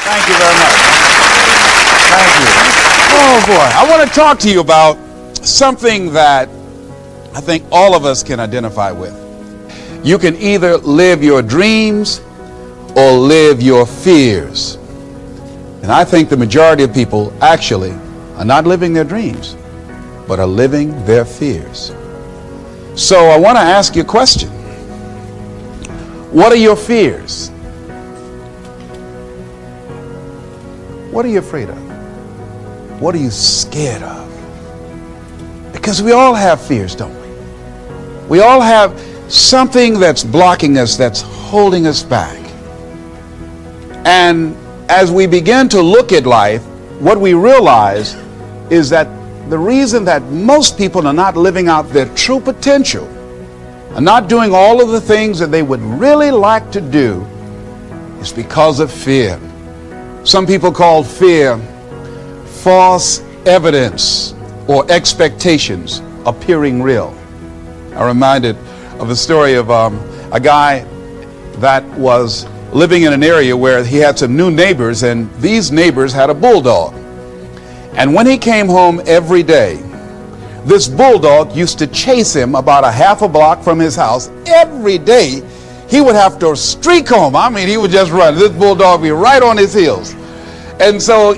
Thank you very much. Thank you. Oh boy, I want to talk to you about something that I think all of us can identify with. You can either live your dreams or live your fears. And I think the majority of people actually are not living their dreams, but are living their fears. So I want to ask you a question. What are your fears? What are you afraid of? What are you scared of? Because we all have fears, don't we? We all have something that's blocking us, that's holding us back. And as we begin to look at life, what we realize is that the reason that most people are not living out their true potential, are not doing all of the things that they would really like to do, is because of fear. Some people call fear false evidence or expectations appearing real. I'm reminded of a story of a guy that was living in an area where he had some new neighbors, and these neighbors had a bulldog. And when he came home every day, this bulldog used to chase him about a half a block from his house. Every day, he would have to streak home. I mean, he would just run. This bulldog would be right on his heels. And so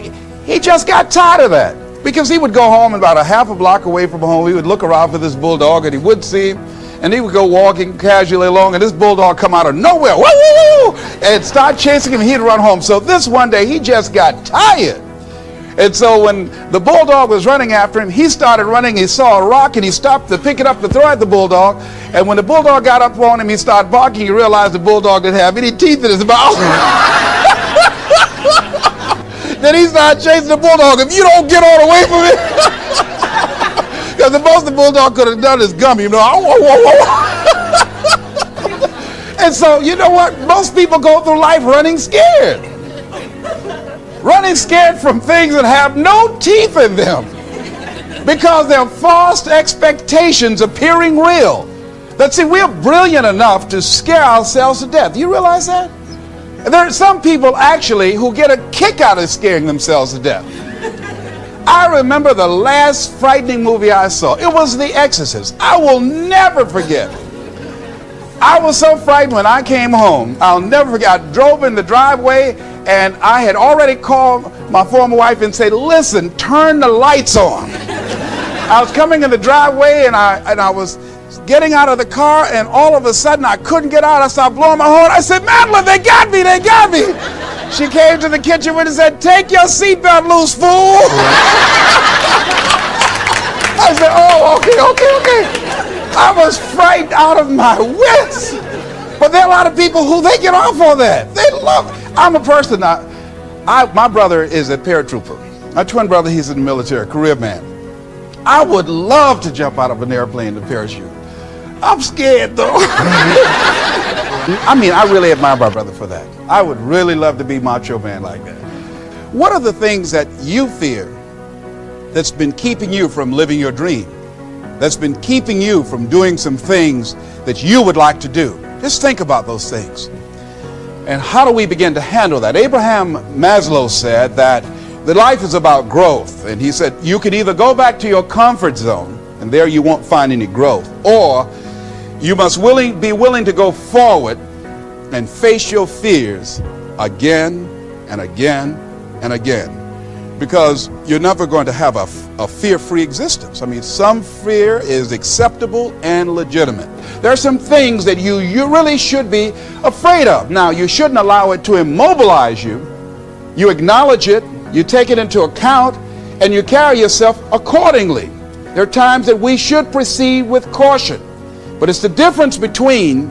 he just got tired of that, because he would go home about a half a block away from home. He would look around for this bulldog, and he wouldn't see him. And he would go walking casually along, and this bulldog come out of nowhere, woo, woo, woo, and start chasing him, and he'd run home. So this one day, he just got tired. And so when the bulldog was running after him, he started running. He saw a rock, and he stopped to pick it up to throw at the bulldog. And when the bulldog got up on him, he started barking. He realized the bulldog didn't have any teeth in his mouth. Then he started chasing the bulldog. If you don't get on away from it, because the most the bulldog could have done is gummy, you know. And so, you know what? Most people go through life running scared. Running scared from things that have no teeth in them, because they're false expectations appearing real. That, see, we're brilliant enough to scare ourselves to death. Do you realize that? There are some people actually who get a kick out of scaring themselves to death. I remember the last frightening movie I saw. It was The Exorcist. I will never forget. I was so frightened when I came home. I'll never forget. I drove in the driveway, and I had already called my former wife and said, listen, turn the lights on. I was coming in the driveway, and I was getting out of the car, and all of a sudden I couldn't get out. I started blowing my horn. I said, Madeline, they got me, they got me. She came to the kitchen with and said, take your seatbelt loose, fool. I said, oh, okay. I was frightened out of my wits. But there are a lot of people who they get off on that. They love it. I'm a person, my brother is a paratrooper. My twin brother, he's in the military, career man. I would love to jump out of an airplane to parachute. I'm scared though. I mean, I really admire my brother for that. I would really love to be macho man like that. What are the things that you fear that's been keeping you from living your dream? That's been keeping you from doing some things that you would like to do? Just think about those things. And how do we begin to handle that? Abraham Maslow said that the life is about growth. And he said, you can either go back to your comfort zone, and there you won't find any growth, or you must be willing to go forward and face your fears again and again and again, because you're never going to have a fear-free existence. I mean, some fear is acceptable and legitimate. There are some things that you really should be afraid of. Now, you shouldn't allow it to immobilize you. You acknowledge it, you take it into account, and you carry yourself accordingly. There are times that we should proceed with caution. But it's the difference between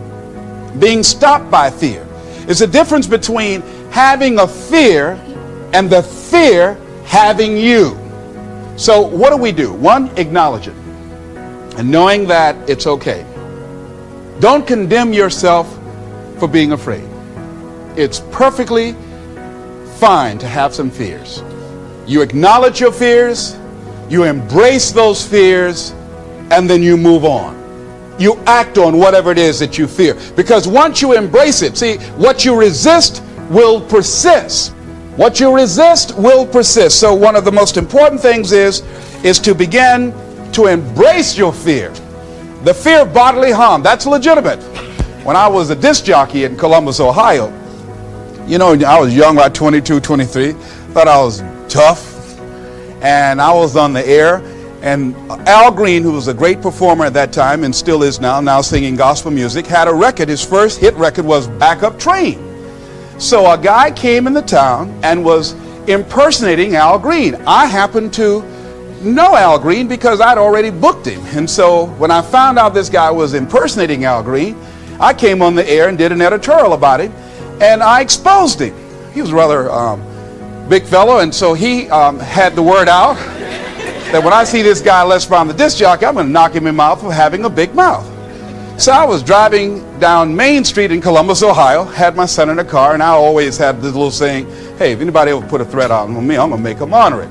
being stopped by fear. It's the difference between having a fear and the fear having you. So what do? One, acknowledge it. And knowing that it's okay. Don't condemn yourself for being afraid. It's perfectly fine to have some fears. You acknowledge your fears, you embrace those fears, and then you move on. You act on whatever it is that you fear. Because once you embrace it, see, what you resist will persist. What you resist will persist. So one of the most important things is to begin to embrace your fear. The fear of bodily harm, that's legitimate. When I was a disc jockey in Columbus, Ohio, you know, I was young, about 22, 23, thought I was tough, and I was on the air, and Al Green, who was a great performer at that time and still is now singing gospel music, had a record. His first hit record was Back Up Train. So a guy came in the town and was impersonating Al Green. I happened to know Al Green because I'd already booked him. And so when I found out this guy was impersonating Al Green, I came on the air and did an editorial about him, and I exposed him. He was a rather big fellow, and so he had the word out that when I see this guy Les Brown, the disc jockey, I'm going to knock him in the mouth for having a big mouth. So I was driving down Main Street in Columbus, Ohio, had my son in the car, and I always had this little saying, hey, if anybody ever put a threat out on me, I'm going to make them honor it.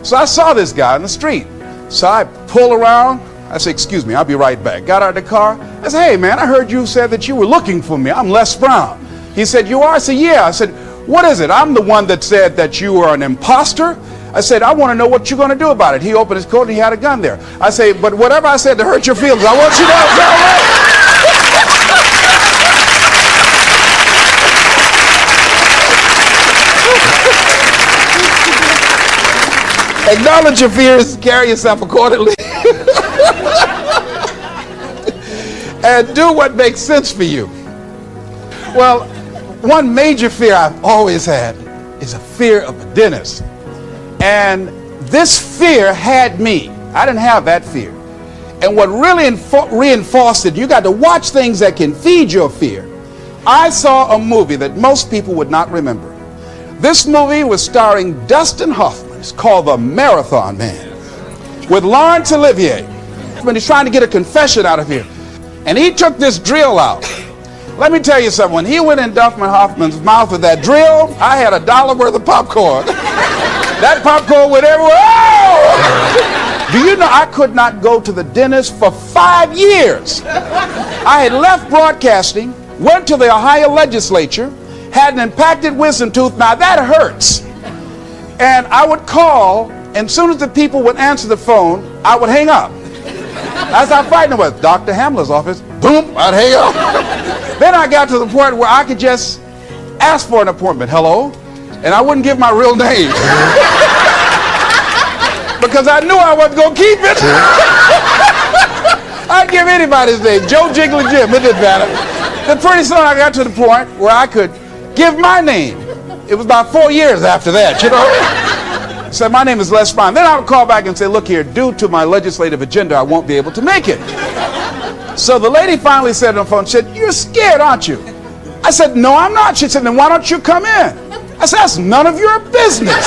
So I saw this guy in the street. So I pull around. I said, excuse me, I'll be right back. Got out of the car. I said, hey, man, I heard you said that you were looking for me. I'm Les Brown. He said, you are? I said, yeah. I said, what is it? I'm the one that said that you were an imposter. I said, I want to know what you're going to do about it. He opened his coat and he had a gun there. I say, but whatever I said to hurt your feelings, I want you to know it's all right. Acknowledge your fears, carry yourself accordingly, and do what makes sense for you. Well, one major fear I've always had is a fear of a dentist. And this fear had me. I didn't have that fear. And what really reinforced it, you got to watch things that can feed your fear. I saw a movie that most people would not remember. This movie was starring Dustin Hoffman. It's called The Marathon Man, with Laurence Olivier. When he's trying to get a confession out of here, and he took this drill out. Let me tell you something. When he went in Dustin Hoffman's mouth with that drill, I had $1 worth of popcorn. That popcorn went everywhere. Oh! Do you know I could not go to the dentist for 5 years? I had left broadcasting, went to the Ohio legislature, had an impacted wisdom tooth. Now that hurts. And I would call, and as soon as the people would answer the phone, I would hang up. That's how frightened I was. Dr. Hamler's office, boom, I'd hang up. Then I got to the point where I could just ask for an appointment. Hello? And I wouldn't give my real name. Because I knew I wasn't going to keep it. I'd give anybody's name. Joe Jiggly Jim, it didn't matter. Then pretty soon I got to the point where I could give my name. It was about 4 years after that, you know. Said, my name is Les Brown. Then I would call back and say, look here, due to my legislative agenda, I won't be able to make it. So the lady finally said on the phone, said, you're scared, aren't you? I said, no, I'm not. She said, then why don't you come in? I said, that's none of your business.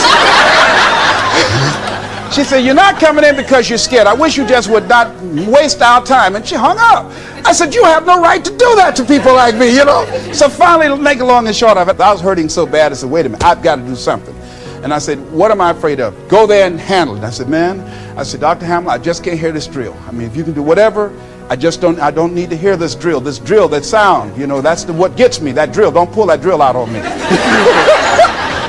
She said, you're not coming in because you're scared. I wish you just would not waste our time. And she hung up. I said, you have no right to do that to people like me, you know. So finally, to make it long and short of it, I was hurting so bad, I said, wait a minute, I've got to do something. And I said, what am I afraid of? Go there and handle it. And I said, man, I said, Dr. Hamler, I just can't hear this drill. I mean, if you can do whatever, I don't need to hear this drill, that sound, you know, that's what gets me, that drill. Don't pull that drill out on me.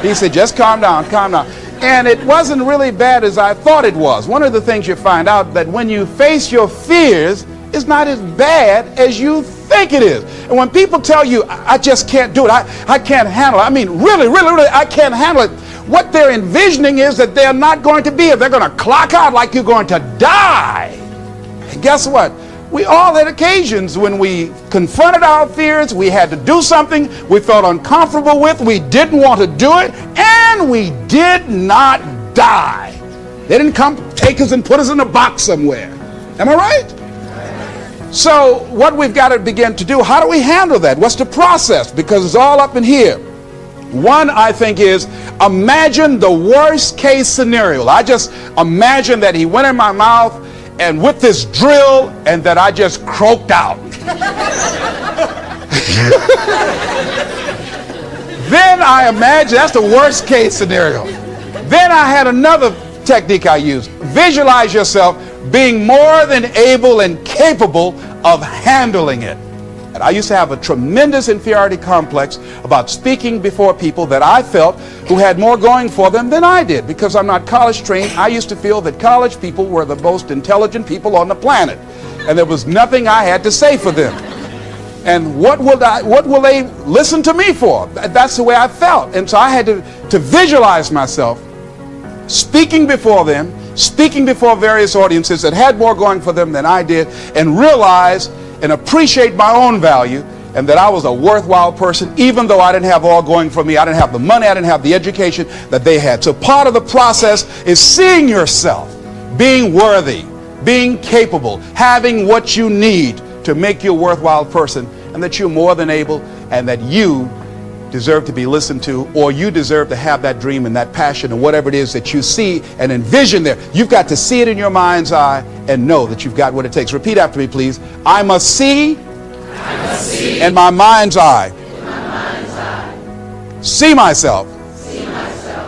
He said, just calm down, calm down. And it wasn't really bad as I thought it was. One of the things you find out that when you face your fears, it's not as bad as you think it is. And when people tell you, I just can't do it, I can't handle it, I mean, really, I can't handle it, what they're envisioning is that they're not going to be here. They're going to clock out like you're going to die. And guess what? We all had occasions when we confronted our fears, we had to do something we felt uncomfortable with, we didn't want to do it, and we did not die. They didn't come take us and put us in a box somewhere. Am I right? So what we've got to begin to do, how do we handle that? What's the process? Because it's all up in here. One, I think, is imagine the worst case scenario. I just imagine that he went in my mouth and with this drill, and that I just croaked out. Then I imagine, that's the worst case scenario. Then I had another technique I used. Visualize yourself being more than able and capable of handling it. And I used to have a tremendous inferiority complex about speaking before people that I felt who had more going for them than I did. Because I'm not college trained, I used to feel that college people were the most intelligent people on the planet. And there was nothing I had to say for them. And what will they listen to me for? That's the way I felt. And so I had to visualize myself speaking before them, speaking before various audiences that had more going for them than I did, and realize and appreciate my own value, and that I was a worthwhile person, even though I didn't have all going for me. I didn't have the money, I didn't have the education that they had. So part of the process is seeing yourself, being worthy, being capable, having what you need to make you a worthwhile person, and that you're more than able, and that you deserve to be listened to, or you deserve to have that dream and that passion and whatever it is that you see and envision there. You've got to see it in your mind's eye and know that you've got what it takes. Repeat after me, please. I must see in my mind's eye. See myself.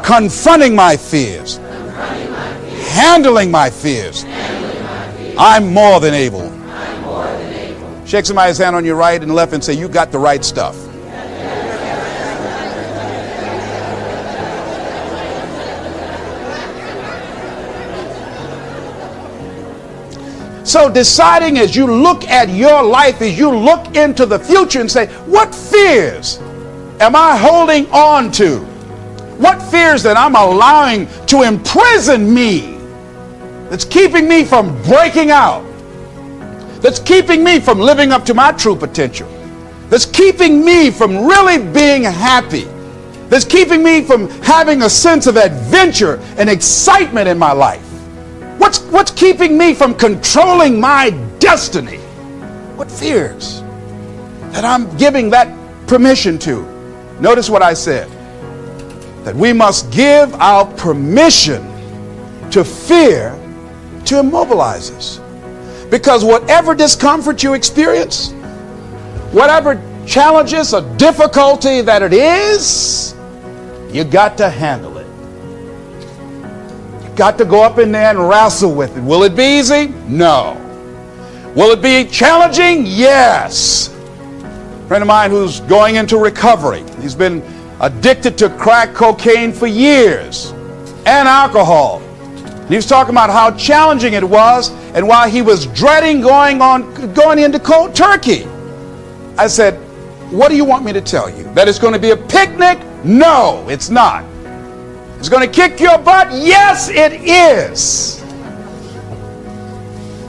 Confronting my fears. Handling my fears. I'm more than able. Shake somebody's hand on your right and left and say, you got the right stuff. So deciding as you look at your life, as you look into the future and say, what fears am I holding on to? What fears that I'm allowing to imprison me, that's keeping me from breaking out, that's keeping me from living up to my true potential, that's keeping me from really being happy, that's keeping me from having a sense of adventure and excitement in my life? What's keeping me from controlling my destiny? What fears that I'm giving that permission to? Notice what I said, that we must give our permission to fear to immobilize us. Because whatever discomfort you experience, whatever challenges or difficulty that it is, you got to handle it. Got to go up in there and wrestle with it. Will it be easy? No. Will it be challenging? Yes. A friend of mine who's going into recovery. He's been addicted to crack cocaine for years and alcohol. And he was talking about how challenging it was and why he was dreading going into cold turkey. I said, what do you want me to tell you? That it's going to be a picnic? No, it's not. It's going to kick your butt? Yes, it is.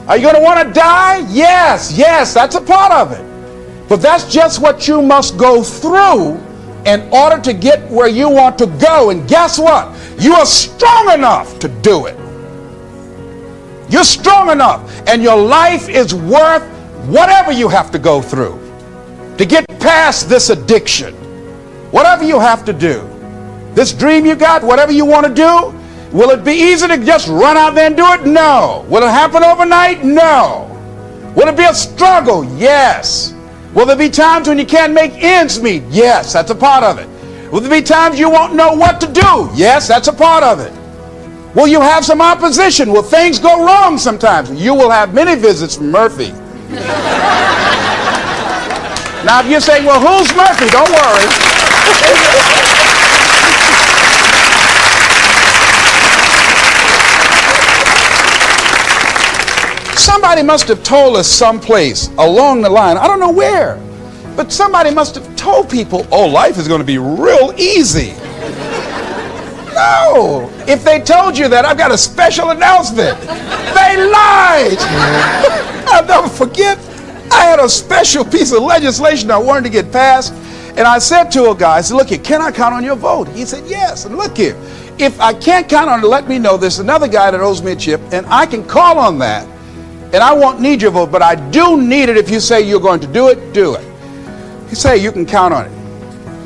Are you going to want to die? Yes, that's a part of it. But that's just what you must go through in order to get where you want to go. And guess what? You are strong enough to do it. You're strong enough, and your life is worth whatever you have to go through to get past this addiction. Whatever you have to do. This dream you got, whatever you want to do, will it be easy to just run out there and do it? No. Will it happen overnight? No. Will it be a struggle? Yes. Will there be times when you can't make ends meet? Yes, that's a part of it. Will there be times you won't know what to do? Yes, that's a part of it. Will you have some opposition? Will things go wrong sometimes? You will have many visits from Murphy. Now, if you're saying, well, who's Murphy? Don't worry. Somebody must have told us someplace along the line, I don't know where, but somebody must have told people, oh, life is going to be real easy. No. If they told you that, I've got a special announcement. They lied. I'll never forget, I had a special piece of legislation I wanted to get passed, and I said to a guy, I said, look here, can I count on your vote? He said, yes. And look here, if I can't count on it, let me know. There's another guy that owes me a chip, and I can call on that. And I won't need your vote, but I do need it. If you say you're going to do it, do it. He said, you can count on it.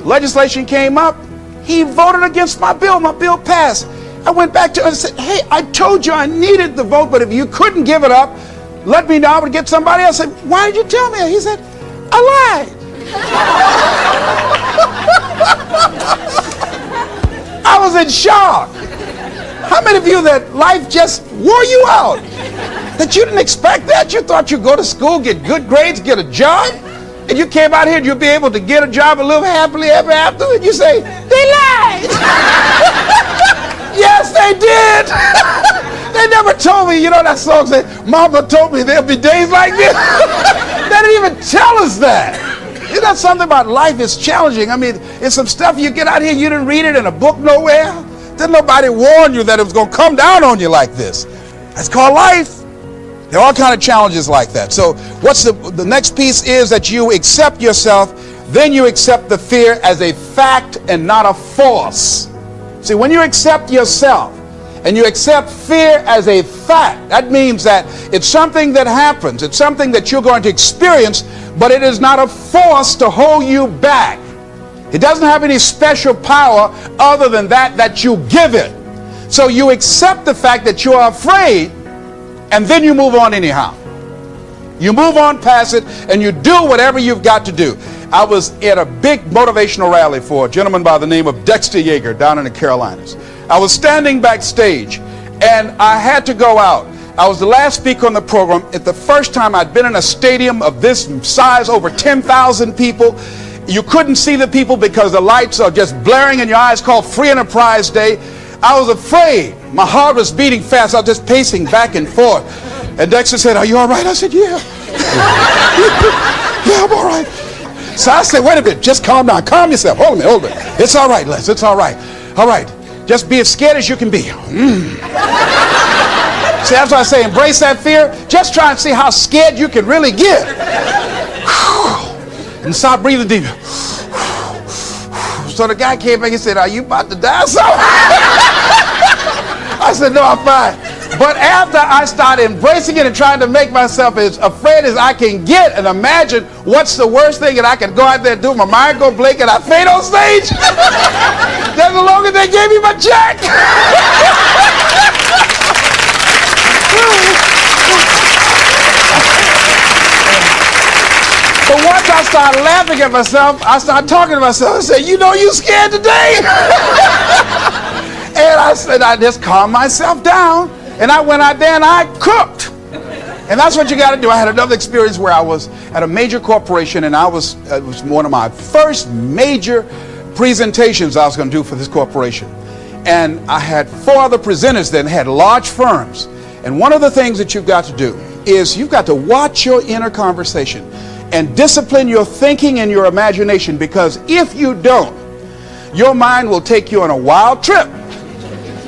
Legislation came up. He voted against my bill. My bill passed. I went back to him and said, hey, I told you I needed the vote, but if you couldn't give it up, let me know. I would get somebody else. I said, why did you tell me? He said, I lied. I was in shock. How many of you that life just wore you out? That you didn't expect that? You thought you'd go to school, get good grades, get a job, And you came out here and you'll be able to get a job and live happily ever after. And you say, they lied. Yes, they did. They never told me, you know that song said, Mama told me there'll be days like this. They didn't even tell us that. Isn't that something about life is challenging? I mean, it's some stuff you get out here, you didn't read it in a book nowhere. Didn't nobody warn you that it was going to come down on you like this. That's called life. There are all kind of challenges like that. So what's the next piece is that you accept yourself, then you accept the fear as a fact and not a force. See, when you accept yourself and you accept fear as a fact, that means that it's something that happens. It's something that you're going to experience, but it is not a force to hold you back. It doesn't have any special power other than that you give it. So you accept the fact that you are afraid, and then you move on anyhow. You move on past it, and you do whatever you've got to do. I was at a big motivational rally for a gentleman by the name of Dexter Yeager down in the Carolinas. I was standing backstage, and I had to go out. I was the last speaker on the program. It's the first time I'd been in a stadium of this size, over 10,000 people. You couldn't see the people because the lights are just blaring in your eyes, called Free Enterprise Day. I was afraid. My heart was beating fast. I was just pacing back and forth. And Dexter said, "Are you all right?" I said, "Yeah." "Yeah, I'm all right." So I said, "Wait a minute. Just calm down. Calm yourself. Hold a minute. Hold a minute. It's all right, Les. It's all right. All right. Just be as scared as you can be." See, that's why I say embrace that fear. Just try and see how scared you can really get. And start breathing deeper. So the guy came back and said, "Are you about to die or something?" I said, "No, I'm fine." But after I started embracing it and trying to make myself as afraid as I can get, and imagine what's the worst thing that I can go out there and do, my mind go blank and I fade on stage, that's the longer they gave me my check. But once I started laughing at myself, I started talking to myself. I said, "You know you scared today?" And I said, I just calmed myself down. And I went out there and I cooked. And that's what you got to do. I had another experience where I was at a major corporation, and it was one of my first major presentations I was going to do for this corporation. And I had 4 other presenters that had large firms. And one of the things that you've got to do is you've got to watch your inner conversation and discipline your thinking and your imagination, because if you don't, your mind will take you on a wild trip.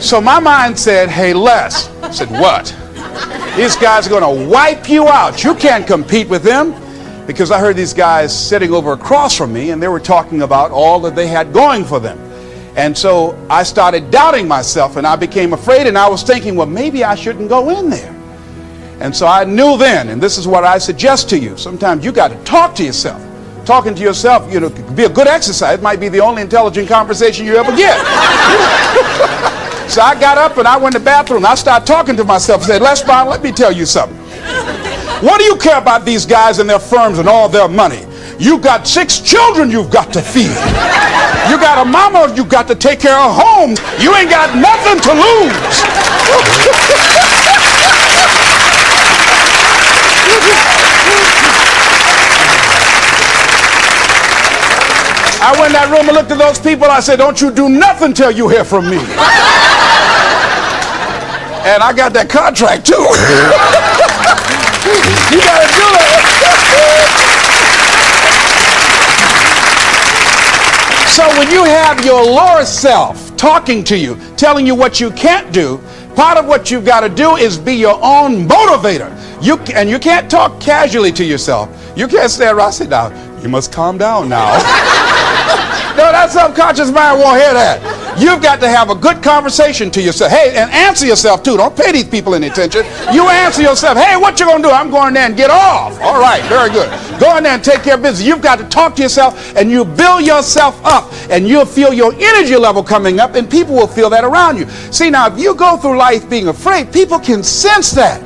So my mind said, "Hey, Les." I said, "What?" "These guys are going to wipe you out. You can't compete with them." Because I heard these guys sitting over across from me, and they were talking about all that they had going for them. And so I started doubting myself, and I became afraid, and I was thinking, well, maybe I shouldn't go in there. And so I knew then, and this is what I suggest to you, sometimes you got to talk to yourself. Talking to yourself, you know, could be a good exercise. It might be the only intelligent conversation you ever get. So I got up and I went to the bathroom. I started talking to myself and said, "Les Brown, let me tell you something. What do you care about these guys and their firms and all their money? You got 6 children you've got to feed. You got a mama you've got to take care of home. You ain't got nothing to lose." I went in that room and looked at those people. I said, "Don't you do nothing till you hear from me." And I got that contract too. You gotta do that. So when you have your lower self talking to you, telling you what you can't do, part of what you've got to do is be your own motivator. And you can't talk casually to yourself. You can't stand around and say, "Now, you must calm down now." No, that subconscious mind won't hear that. You've got to have a good conversation to yourself. Hey, and answer yourself too. Don't pay these people any attention. You answer yourself. "Hey, what you gonna do?" "I'm going there and get off." "All right, very good. Go in there and take care of business." You've got to talk to yourself, and you build yourself up, and you'll feel your energy level coming up, and people will feel that around you. See, now, if you go through life being afraid, people can sense that.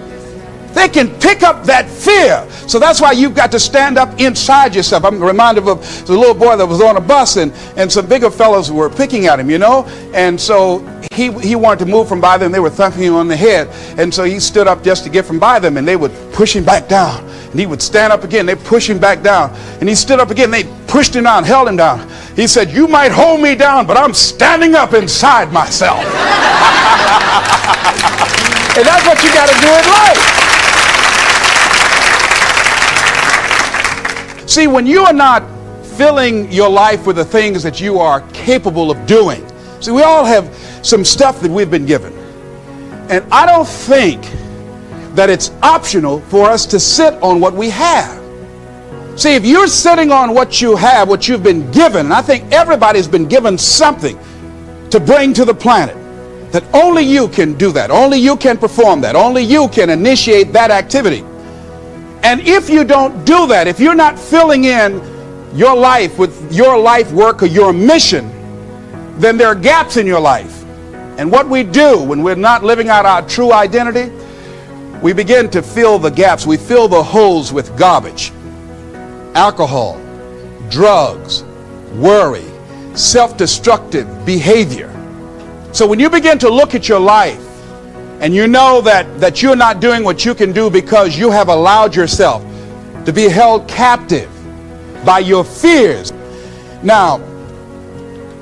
They can pick up that fear. So that's why you've got to stand up inside yourself. I'm reminded of the little boy that was on a bus, and some bigger fellows were picking at him, you know. And so he wanted to move from by them. They were thumping him on the head. And so he stood up just to get from by them, and they would push him back down. And he would stand up again. They push him back down. And he stood up again. They pushed him down, held him down. He said, "You might hold me down, but I'm standing up inside myself." And that's what you got to do in life. See, when you are not filling your life with the things that you are capable of doing. See, we all have some stuff that we've been given. And I don't think that it's optional for us to sit on what we have. See, if you're sitting on what you have, what you've been given, and I think everybody's been given something to bring to the planet, that only you can do that. Only you can perform that. Only you can initiate that activity. And if you don't do that, if you're not filling in your life with your life work or your mission, then there are gaps in your life. And what we do when we're not living out our true identity, we begin to fill the gaps. We fill the holes with garbage, alcohol, drugs, worry, self-destructive behavior. So when you begin to look at your life and you know that you're not doing what you can do because you have allowed yourself to be held captive by your fears. Now,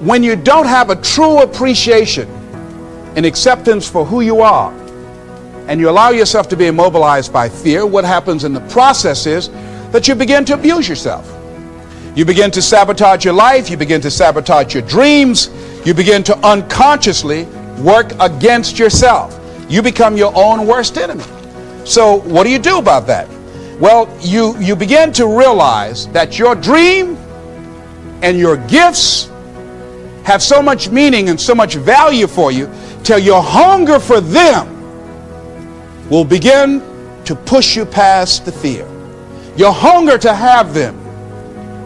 when you don't have a true appreciation and acceptance for who you are, and you allow yourself to be immobilized by fear, what happens in the process is that you begin to abuse yourself. You begin to sabotage your life. You begin to sabotage your dreams. You begin to unconsciously work against yourself. You become your own worst enemy. So what do you do about that? Well, you begin to realize that your dream and your gifts have so much meaning and so much value for you till your hunger for them will begin to push you past the fear. Your hunger to have them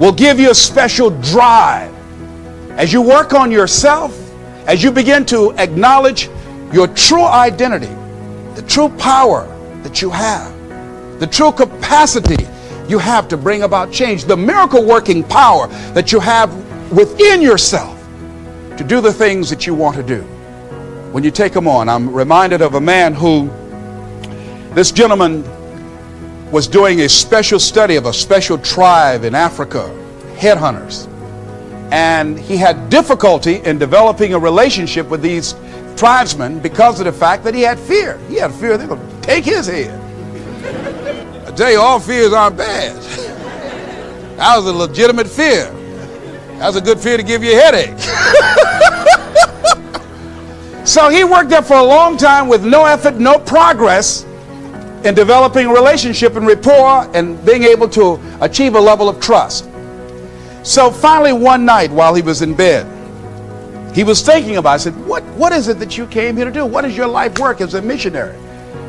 will give you a special drive. As you work on yourself, as you begin to acknowledge your true identity, the true power that you have, the true capacity you have to bring about change, the miracle working power that you have within yourself to do the things that you want to do. When you take them on, I'm reminded of a man who, this gentleman was doing a special study of a special tribe in Africa, headhunters. And he had difficulty in developing a relationship with these tribesmen because of the fact that he had fear. He had fear they're going to take his head. I tell you, all fears aren't bad. That was a legitimate fear. That's a good fear to give you a headache. So he worked there for a long time with no effort, no progress in developing a relationship and rapport and being able to achieve a level of trust. So finally one night while he was in bed, he was thinking about it. I said, what is it that you came here to do? What is your life work as a missionary?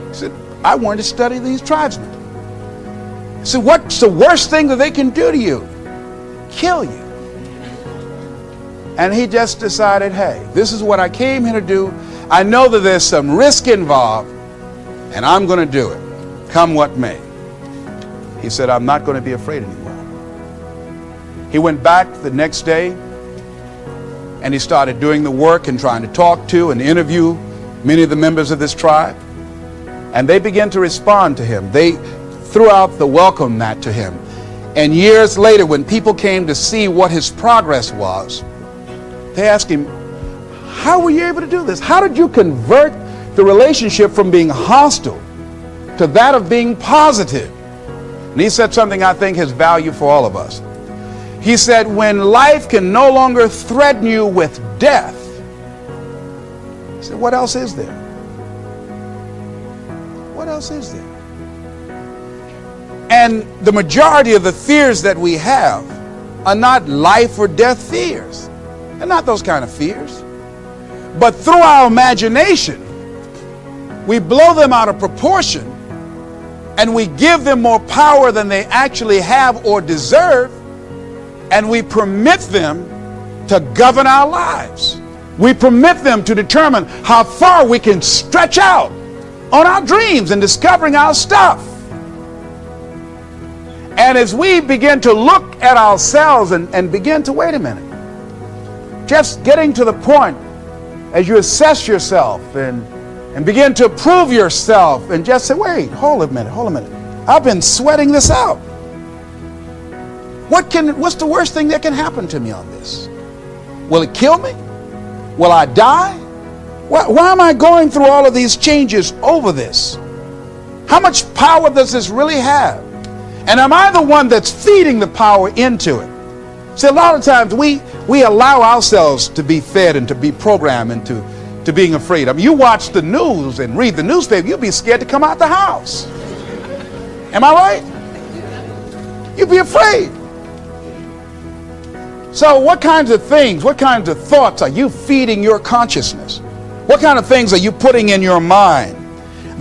He said, I wanted to study these tribesmen. I said, what's the worst thing that they can do to you? Kill you. And he just decided, hey, this is what I came here to do. I know that there's some risk involved, and I'm going to do it, come what may. He said, I'm not going to be afraid anymore. He went back the next day, and he started doing the work and trying to talk to and interview many of the members of this tribe. And they began to respond to him. They threw out the welcome mat to him. And years later, when people came to see what his progress was, they asked him, how were you able to do this? How did you convert the relationship from being hostile to that of being positive? And he said something I think has value for all of us. He said, when life can no longer threaten you with death, he said, what else is there? What else is there? And the majority of the fears that we have are not life or death fears. They're not those kind of fears. But through our imagination, we blow them out of proportion and we give them more power than they actually have or deserve, and we permit them to govern our lives. We permit them to determine how far we can stretch out on our dreams and discovering our stuff. And as we begin to look at ourselves and begin to, wait a minute, just getting to the point as you assess yourself and begin to prove yourself and just say, wait, hold a minute. I've been sweating this out. What's the worst thing that can happen to me on this? Will it kill me? Will I die? Why am I going through all of these changes over this? How much power does this really have? And am I the one that's feeding the power into it? See, a lot of times we allow ourselves to be fed and to be programmed into being afraid. I mean, you watch the news and read the newspaper, you'll be scared to come out the house. Am I right? You'll be afraid. So what kinds of things, what kinds of thoughts are you feeding your consciousness? What kind of things are you putting in your mind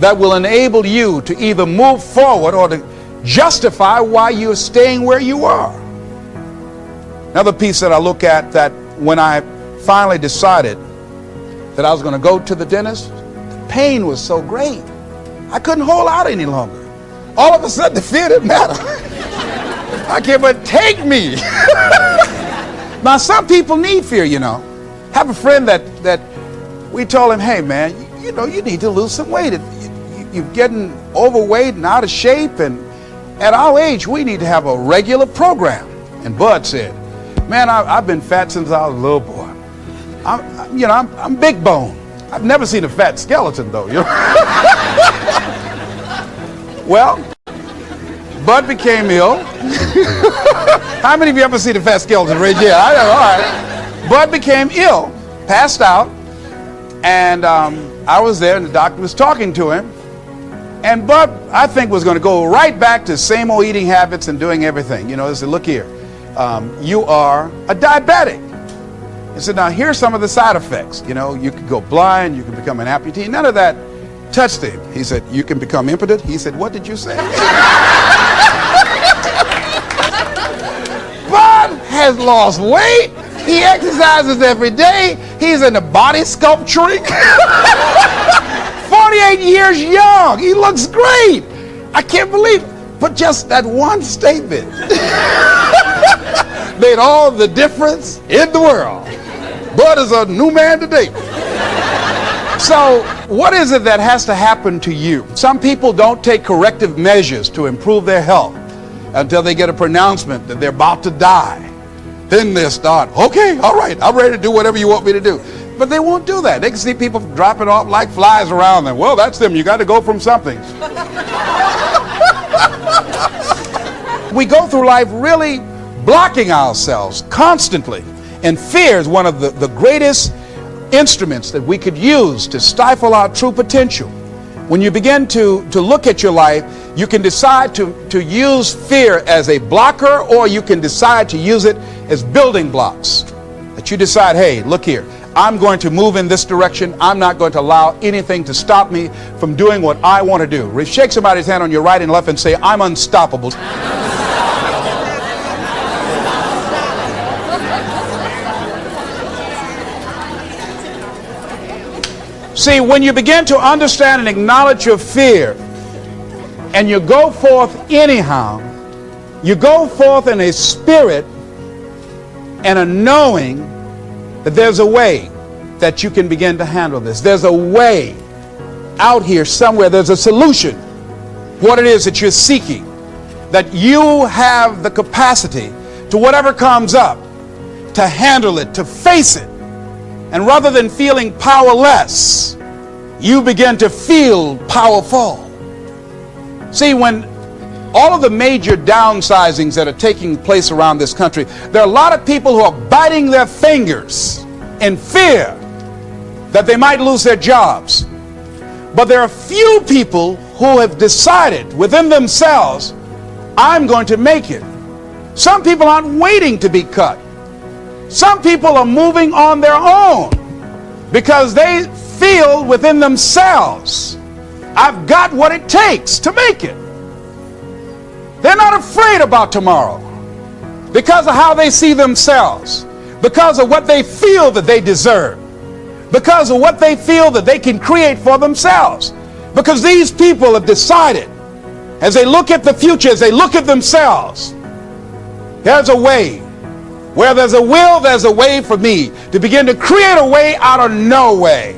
that will enable you to either move forward or to justify why you're staying where you are? Another piece that I look at, that when I finally decided that I was going to go to the dentist, the pain was so great. I couldn't hold out any longer. All of a sudden, the fear didn't matter. I can't but take me. Now, some people need fear, you know. Have a friend that we told him, hey, man, you know, you need to lose some weight. You're getting overweight and out of shape, and at our age, we need to have a regular program. And Bud said, man, I've been fat since I was a little boy. I'm big bone. I've never seen a fat skeleton, though. You know? Well, Bud became ill. How many of you ever seen a fat skeleton? Right? Yeah, I know. All right. Bud became ill, passed out, and I was there, and the doctor was talking to him. And Bud, I think, was going to go right back to same old eating habits and doing everything. You know, he said, look here, you are a diabetic. He said, now here's some of the side effects. You know, you could go blind, you can become an amputee. None of that touched him. He said, you can become impotent. He said, what did you say? Bud has lost weight. He exercises every day. He's into body sculpturing. 48 years young. He looks great. I can't believe it. But just that one statement made all the difference in the world. Bud is a new man today. So what is it that has to happen to you? Some people don't take corrective measures to improve their health until they get a pronouncement that they're about to die. Then they'll start, okay, all right, I'm ready to do whatever you want me to do. But they won't do that. They can see people dropping off like flies around them. Well, that's them. You got to go from something. We go through life really blocking ourselves constantly. And fear is one of the greatest instruments that we could use to stifle our true potential. When you begin to look at your life, you can decide to use fear as a blocker, or you can decide to use it as building blocks. That you decide, hey, look here, I'm going to move in this direction. I'm not going to allow anything to stop me from doing what I want to do. Shake somebody's hand on your right and left and say, I'm unstoppable. See, when you begin to understand and acknowledge your fear, and you go forth anyhow, you go forth in a spirit and a knowing that there's a way that you can begin to handle this. There's a way out here somewhere. There's a solution. What it is that you're seeking, that you have the capacity to whatever comes up, to handle it, to face it. And rather than feeling powerless, you begin to feel powerful. See, when all of the major downsizings that are taking place around this country, there are a lot of people who are biting their fingers in fear that they might lose their jobs. But there are few people who have decided within themselves, I'm going to make it. Some people aren't waiting to be cut. Some people are moving on their own because they feel within themselves, I've got what it takes to make it. They're not afraid about tomorrow because of how they see themselves, because of what they feel that they deserve, because of what they feel that they can create for themselves. Because these people have decided, as they look at the future, as they look at themselves, there's a way Where there's a will, there's a way for me to begin to create a way out of no way.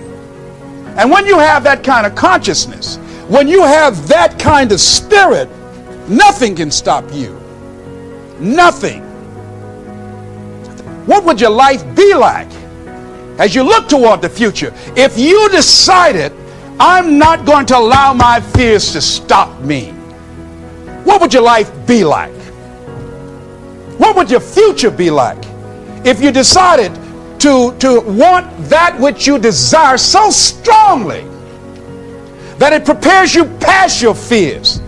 And when you have that kind of consciousness, when you have that kind of spirit, nothing can stop you. Nothing. What would your life be like as you look toward the future if you decided, I'm not going to allow my fears to stop me? What would your life be like? What would your future be like if you decided to want that which you desire so strongly that it prepares you past your fears,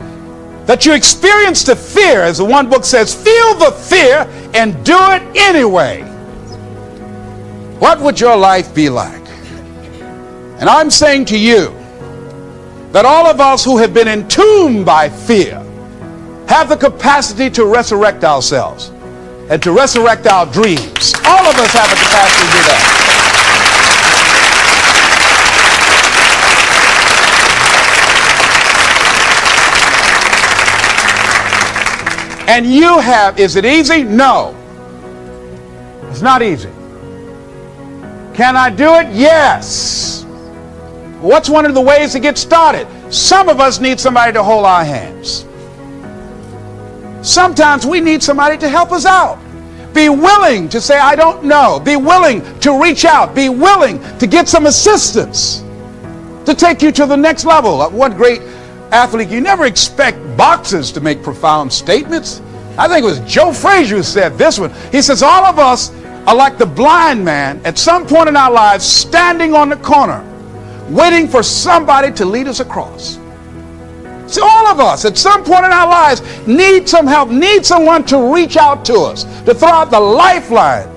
that you experience the fear, as the one book says, feel the fear and do it anyway? What would your life be like? And I'm saying to you that all of us who have been entombed by fear have the capacity to resurrect ourselves and to resurrect our dreams. All of us have the capacity to do that. And you have, is it easy? No. It's not easy. Can I do it? Yes. What's one of the ways to get started? Some of us need somebody to hold our hands. Sometimes we need somebody to help us out. Be willing to say, I don't know. Be willing to reach out. Be willing to get some assistance to take you to the next level. One great athlete, you never expect boxers to make profound statements. I think it was Joe Frazier who said this one. He says, all of us are like the blind man at some point in our lives standing on the corner waiting for somebody to lead us across. See, all of us at some point in our lives need some help, need someone to reach out to us, to throw out the lifeline,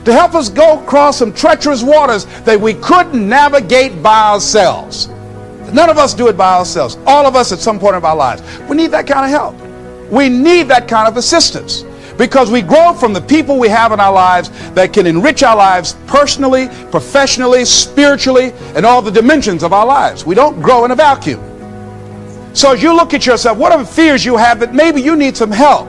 to help us go across some treacherous waters that we couldn't navigate by ourselves. None of us do it by ourselves. All of us at some point of our lives. We need that kind of help. We need that kind of assistance because we grow from the people we have in our lives that can enrich our lives personally, professionally, spiritually, and all the dimensions of our lives. We don't grow in a vacuum. So as you look at yourself, what are the fears you have that maybe you need some help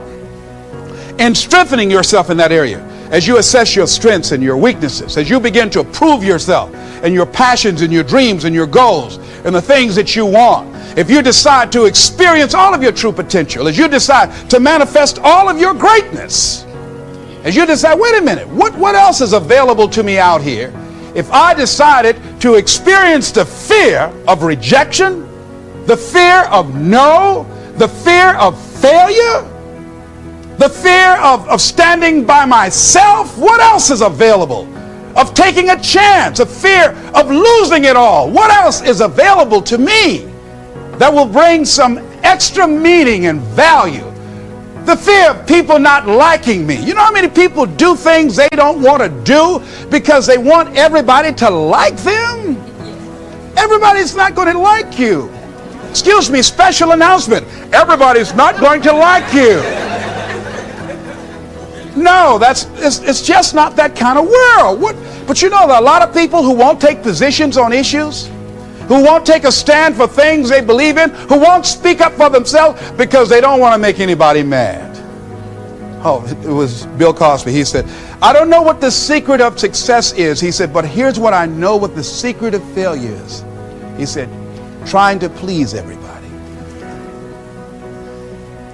in strengthening yourself in that area? As you assess your strengths and your weaknesses, as you begin to approve yourself and your passions and your dreams and your goals and the things that you want, if you decide to experience all of your true potential, as you decide to manifest all of your greatness, as you decide, wait a minute, what else is available to me out here if I decided to experience the fear of rejection, the fear of no, the fear of failure, the fear of standing by myself? What else is available? Of taking a chance, a fear of losing it all. What else is available to me that will bring some extra meaning and value? The fear of people not liking me. You know how many people do things they don't want to do because they want everybody to like them? Everybody's not going to like you. Excuse me, special announcement. Everybody's not going to like you. No, it's just not that kind of world. But you know, there are a lot of people who won't take positions on issues, who won't take a stand for things they believe in, who won't speak up for themselves because they don't want to make anybody mad. Oh, it was Bill Cosby. He said, I don't know what the secret of success is. He said, but here's what I know what the secret of failure is. He said, trying to please everybody.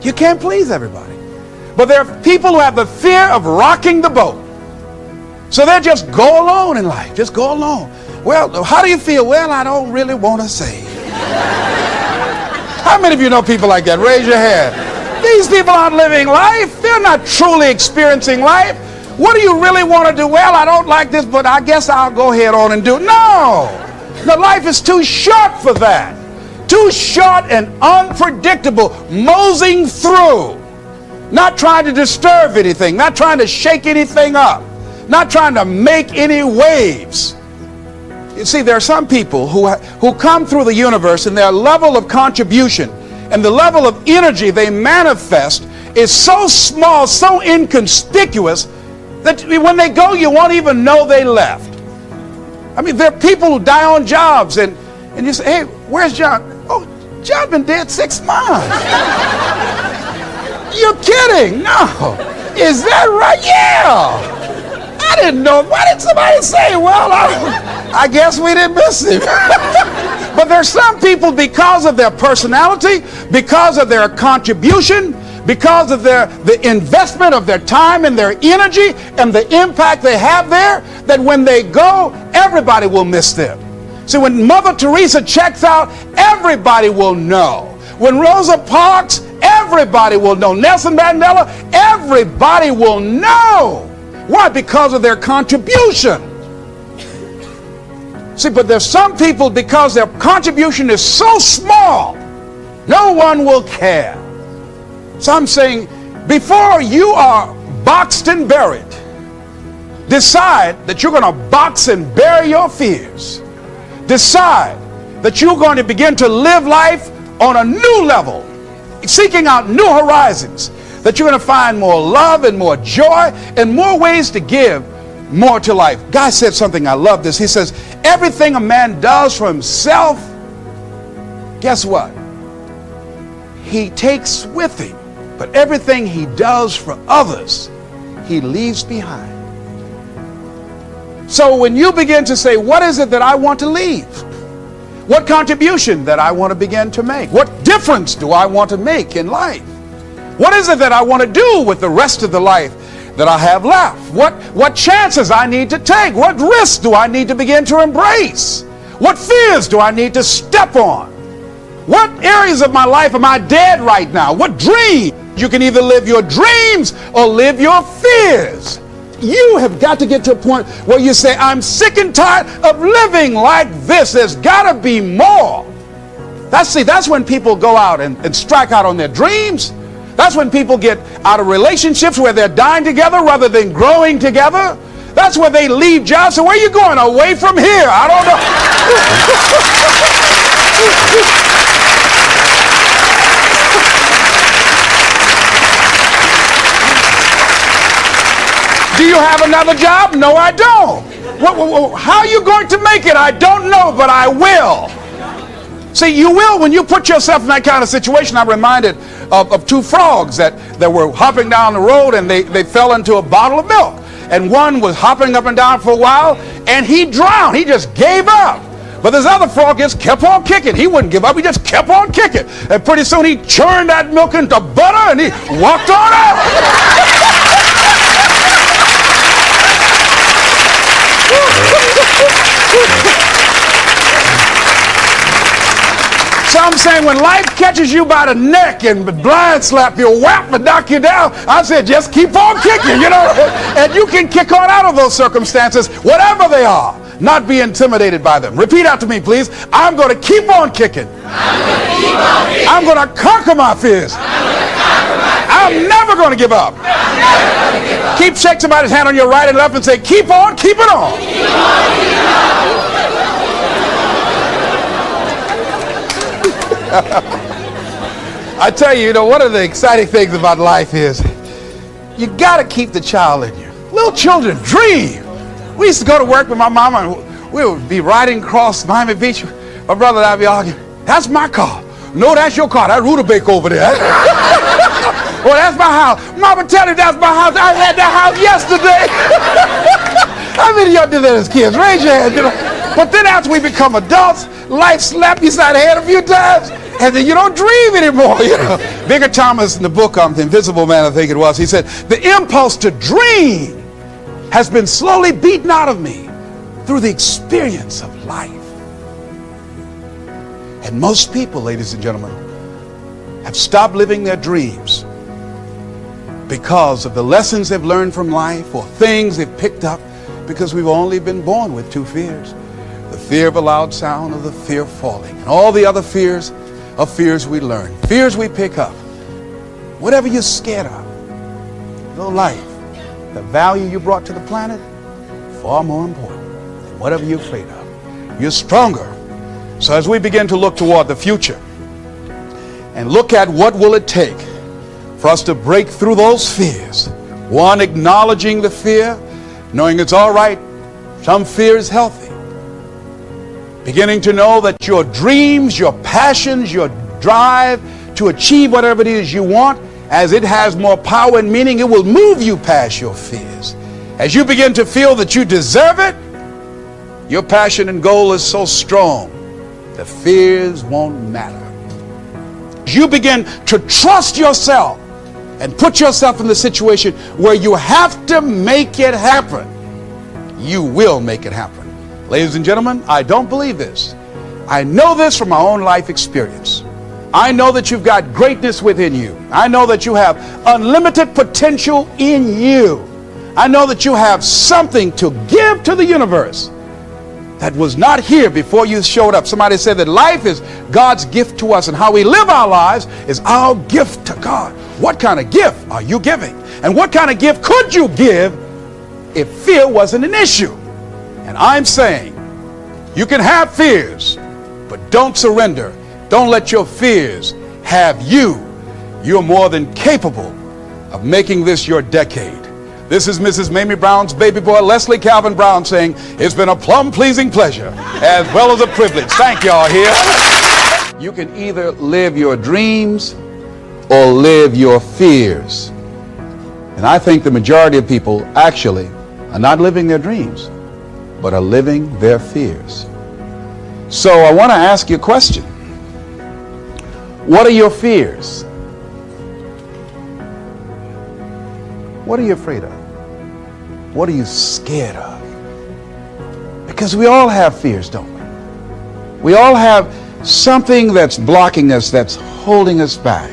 You can't please everybody. But there are people who have the fear of rocking the boat. So they just go alone in life. Just go alone. Well, how do you feel? Well, I don't really want to say. How many of you know people like that? Raise your hand. These people aren't living life. They're not truly experiencing life. What do you really want to do? Well, I don't like this, but I guess I'll go ahead on and do it. No. The life is too short for that. Too short and unpredictable. Moseying through. Not trying to disturb anything, not trying to shake anything up, not trying to make any waves. You see, there are some people who come through the universe and their level of contribution and the level of energy they manifest is so small, so inconspicuous that when they go, you won't even know they left. I mean, there are people who die on jobs and you say, hey, where's John? Oh, John's been dead 6 months. You're kidding. No. Is that right? Yeah. I didn't know. Why didn't somebody say, well, I guess we didn't miss him. But there's some people, because of their personality, because of their contribution, because of the investment of their time and their energy and the impact they have there, that when they go, everybody will miss them. See, when Mother Teresa checks out, everybody will know. When Rosa Parks, everybody will know. Nelson Mandela, everybody will know. Why? Because of their contribution. See, but there's some people, because their contribution is so small, no one will care. So I'm saying, before you are boxed and buried, decide that you're going to box and bury your fears. Decide that you're going to begin to live life on a new level, seeking out new horizons, that you're going to find more love and more joy and more ways to give more to life. Guy said something, I love this. He says, everything a man does for himself, guess what? He takes with him. But everything he does for others, he leaves behind. So when you begin to say, what is it that I want to leave? What contribution that I want to begin to make? What difference do I want to make in life? What is it that I want to do with the rest of the life that I have left? What chances I need to take? What risks do I need to begin to embrace? What fears do I need to step on? What areas of my life am I dead right now? What dream? You can either live your dreams or live your fears. You have got to get to a point where you say, I'm sick and tired of living like this. There's got to be more. That's when people go out and strike out on their dreams. That's when people get out of relationships where they're dying together rather than growing together. That's where they leave jobs. So where are you going? Away from here? I don't know. Do you have another job? No, I don't. How are you going to make it? I don't know, but I will. See, you will when you put yourself in that kind of situation. I'm reminded of two frogs that were hopping down the road, and they fell into a bottle of milk. And one was hopping up and down for a while, and he drowned. He just gave up. But this other frog just kept on kicking. He wouldn't give up. He just kept on kicking. And pretty soon he churned that milk into butter, and he walked on out. So I'm saying, when life catches you by the neck and blind slap you, whap and knock you down, I said, just keep on kicking, you know, and you can kick on out of those circumstances, whatever they are, not be intimidated by them. Repeat after me, please. I'm going to keep on kicking. I'm going to conquer my fears. I'm never going to give up. Keep shake somebody's hand on your right and left and say, keep on, keep it on. Keep on, keep it on. I tell you, one of the exciting things about life is you got to keep the child in you. Little children dream. We used to go to work with my mama, and we would be riding across Miami Beach. My brother and I would be arguing, that's my car. No, that's your car. That Rutabaga over there. Well, that's my house. Mama, tell you that's my house. I had that house yesterday. How many of y'all did that as kids? Raise your hand. But then after we become adults, life slaps you side the head a few times, and then you don't dream anymore. Bigger Thomas, in the book The Invisible Man, I think it was, he said, the impulse to dream has been slowly beaten out of me through the experience of life. And most people, ladies and gentlemen, have stopped living their dreams because of the lessons they've learned from life or things they've picked up, because we've only been born with two fears. The fear of a loud sound, or the fear of falling. And all the other fears are fears we learn, fears we pick up. Whatever you're scared of, your life, the value you brought to the planet, far more important than whatever you're afraid of. You're stronger. So as we begin to look toward the future and look at what will it take for us to break through those fears, one, acknowledging the fear, knowing it's all right, some fear is healthy. Beginning to know that your dreams, your passions, your drive to achieve whatever it is you want as it has more power and meaning, it will move you past your fears. As you begin to feel that you deserve it, your passion and goal is so strong, the fears won't matter. As you begin to trust yourself and put yourself in the situation where you have to make it happen, you will make it happen. Ladies and gentlemen, I don't believe this. I know this from my own life experience. I know that you've got greatness within you. I know that you have unlimited potential in you. I know that you have something to give to the universe that was not here before you showed up. Somebody said that life is God's gift to us, and how we live our lives is our gift to God. What kind of gift are you giving? And what kind of gift could you give if fear wasn't an issue? And I'm saying you can have fears, but don't surrender. Don't let your fears have you. You're more than capable of making this your decade. This is Mrs. Mamie Brown's baby boy, Leslie Calvin Brown, saying it's been a plum-pleasing pleasure as well as a privilege. Thank y'all here. You can either live your dreams or live your fears. And I think the majority of people actually are not living their dreams, but are living their fears. So I want to ask you a question. What are your fears? What are you afraid of? What are you scared of? Because we all have fears, don't we? We all have something that's blocking us, that's holding us back.